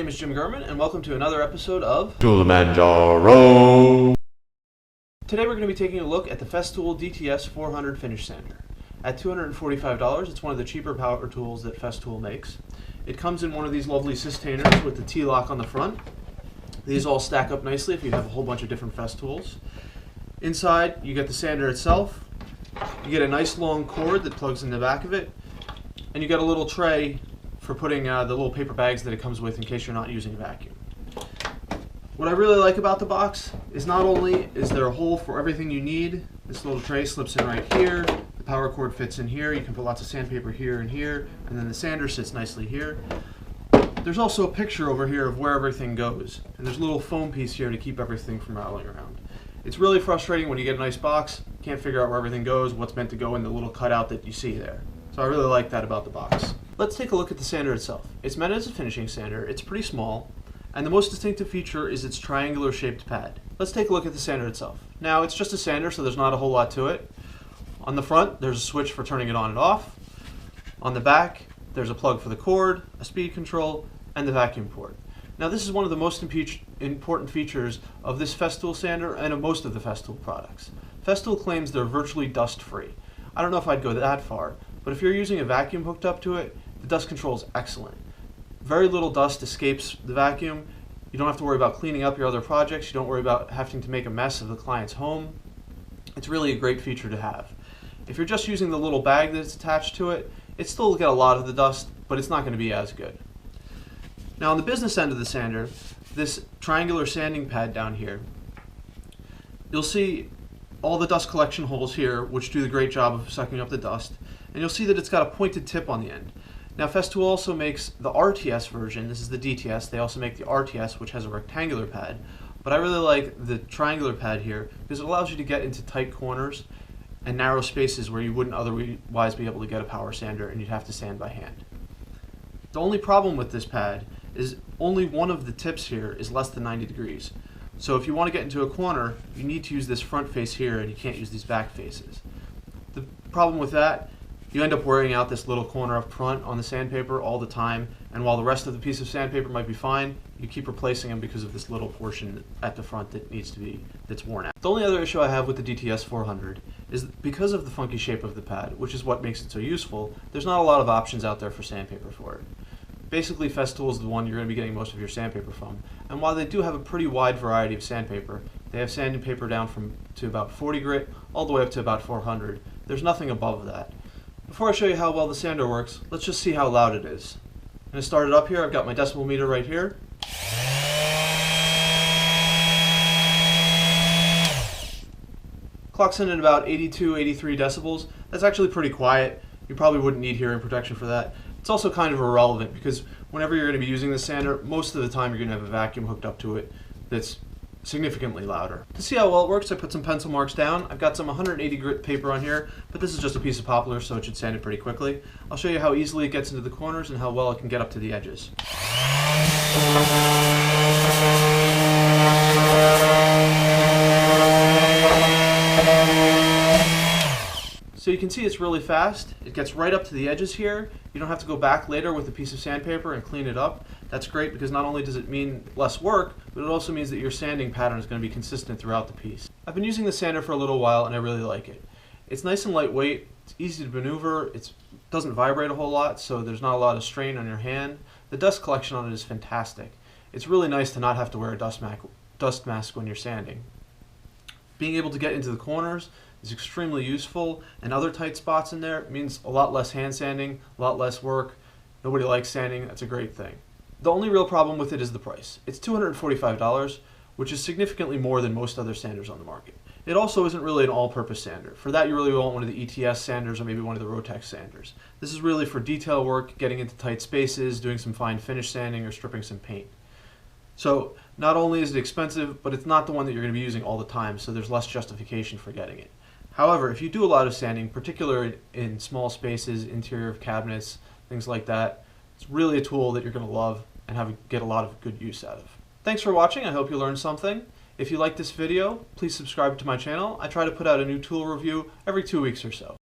My name is Jim Gurman, and welcome to another episode of Kilimanjaro. Today we're going to be taking a look at the Festool DTS 400 finish sander. At $245, it's one of the cheaper power tools that Festool makes. It comes in one of these lovely Systainers with the T-lock on the front. These all stack up nicely if you have a whole bunch of different Festools. Inside, you get the sander itself. You get a nice long cord that plugs in the back of it, and you get a little tray for putting the little paper bags that it comes with in case you're not using a vacuum. What I really like about the box is not only is there a hole for everything you need, this little tray slips in right here, the power cord fits in here, you can put lots of sandpaper here, and then the sander sits nicely here. There's also a picture over here of where everything goes, and there's a little foam piece here to keep everything from rattling around. It's really frustrating when you get a nice box, can't figure out where everything goes, what's meant to go in the little cutout that you see there. So I really like that about the box. Let's take a look at the sander itself. It's meant as a finishing sander, it's pretty small, and the most distinctive feature is its triangular shaped pad. Let's take a look at the sander itself. Now it's just a sander, so there's not a whole lot to it. On the front, there's a switch for turning it on and off. On the back, there's a plug for the cord, a speed control, and the vacuum port. Now this is one of the most important features of this Festool sander and of most of the Festool products. Festool claims they're virtually dust-free. I don't know if I'd go that far, but if you're using a vacuum hooked up to it, the dust control is excellent. Very little dust escapes the vacuum. You don't have to worry about cleaning up your other projects. You don't worry about having to make a mess of the client's home. It's really a great feature to have. If you're just using the little bag that's attached to it, it still will get a lot of the dust, but it's not going to be as good. Now on the business end of the sander, this triangular sanding pad down here, you'll see all the dust collection holes here, which do the great job of sucking up the dust, and you'll see that it's got a pointed tip on the end. Now Festool also makes the RTS version. This is the DTS. They also make the RTS, which has a rectangular pad, but I really like the triangular pad here because it allows you to get into tight corners and narrow spaces where you wouldn't otherwise be able to get a power sander and you'd have to sand by hand. The only problem with this pad is only one of the tips here is less than 90 degrees. So if you want to get into a corner, you need to use this front face here and you can't use these back faces. The problem with that, you end up wearing out this little corner up front on the sandpaper all the time, and while the rest of the piece of sandpaper might be fine, you keep replacing them because of this little portion at the front that's worn out. The only other issue I have with the DTS 400 is because of the funky shape of the pad, which is what makes it so useful, there's not a lot of options out there for sandpaper for it. Basically, Festool is the one you're going to be getting most of your sandpaper from, and while they do have a pretty wide variety of sandpaper, they have sandpaper down to about 40 grit all the way up to about 400. There's nothing above that. Before I show you how well the sander works, let's just see how loud it is. I'm going to start it up here. I've got my decibel meter right here. Clocks in at about 82, 83 decibels. That's actually pretty quiet. You probably wouldn't need hearing protection for that. It's also kind of irrelevant because whenever you're going to be using the sander, most of the time you're going to have a vacuum hooked up to it that's significantly louder. To see how well it works, I put some pencil marks down. I've got some 180 grit paper on here, but this is just a piece of poplar, so it should sand it pretty quickly. I'll show you how easily it gets into the corners and how well it can get up to the edges. So you can see it's really fast. It gets right up to the edges here. You don't have to go back later with a piece of sandpaper and clean it up. That's great because not only does it mean less work, but it also means that your sanding pattern is going to be consistent throughout the piece. I've been using the sander for a little while and I really like it. It's nice and lightweight, it's easy to maneuver, it doesn't vibrate a whole lot, so there's not a lot of strain on your hand. The dust collection on it is fantastic. It's really nice to not have to wear a dust mask when you're sanding. Being able to get into the corners is extremely useful, and other tight spots in there means a lot less hand sanding, a lot less work. Nobody likes sanding, that's a great thing. The only real problem with it is the price. It's $245, which is significantly more than most other sanders on the market. It also isn't really an all-purpose sander. For that you really want one of the ETS sanders or maybe one of the Rotex sanders. This is really for detail work, getting into tight spaces, doing some fine finish sanding, or stripping some paint. So not only is it expensive, but it's not the one that you're going to be using all the time, so there's less justification for getting it. However, if you do a lot of sanding, particularly in small spaces, interior of cabinets, things like that, it's really a tool that you're going to love and get a lot of good use out of. Thanks for watching. I hope you learned something. If you like this video, please subscribe to my channel. I try to put out a new tool review every 2 weeks or so.